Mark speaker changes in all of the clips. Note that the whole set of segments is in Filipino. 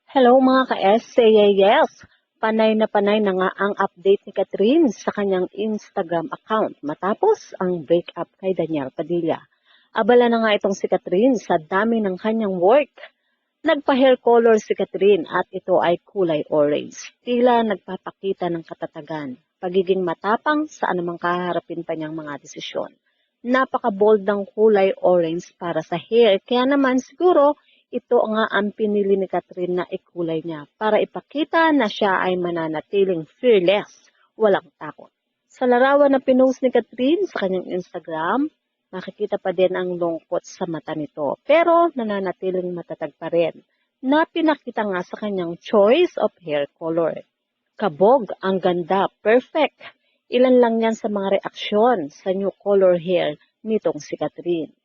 Speaker 1: Hello mga ka-SCAS! Panay na nga ang update ni Catherine sa kanyang Instagram account matapos ang breakup kay Daniel Padilla. Abala na nga itong si Catherine sa dami ng kanyang work. Nagpa-hair color si Catherine at ito ay kulay orange. Tila nagpapakita ng katatagan, pagiging matapang sa anumang kaharapin pa niyang mga desisyon. Napaka-bold ng kulay orange para sa hair, kaya naman siguro ito nga ang pinili ni Catherine na ikulay niya para ipakita na siya ay mananatiling fearless, walang takot. Sa larawan na pinost ni Catherine sa kanyang Instagram, makikita pa din ang lungkot sa mata nito pero nananatiling matatag pa rin na pinakita nga sa kanyang choice of hair color. Kabog, ang ganda, perfect. Ilan lang yan sa mga reaksyon sa new color hair nitong si Catherine.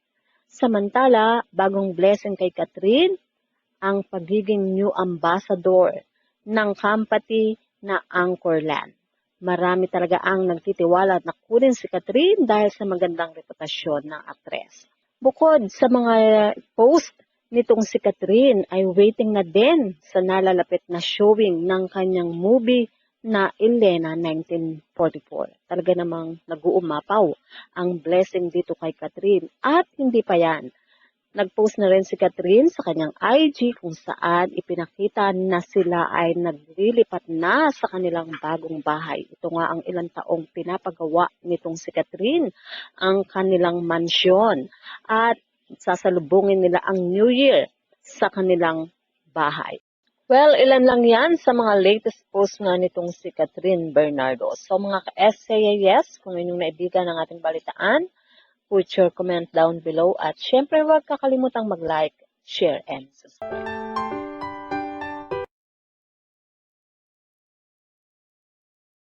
Speaker 1: Samantala, bagong blessing kay Catherine, ang pagiging new ambassador ng company na Anchorland. Marami talaga ang nagtitiwala na kunin si Catherine dahil sa magandang reputasyon ng aktres. Bukod sa mga post nitong si Catherine ay waiting na din sa nalalapit na showing ng kanyang movie na Elena 1944. Talaga namang nag-uumapaw ang blessing dito kay Catherine at hindi pa yan. Nag-post na rin si Catherine sa kanyang IG kung saan ipinakita na sila ay naglilipat na sa kanilang bagong bahay. Ito nga ang ilang taong pinapagawa nitong si Catherine, ang kanilang mansyon. At sasalubungin nila ang New Year sa kanilang bahay. Well, ilan lang yan sa mga latest post nga nitong si Catherine Bernardo. So mga ka-SCAS, kung inyong naibigan ang ating balitaan, put your comment down below at syempre huwag kakalimutang mag-like, share, and subscribe.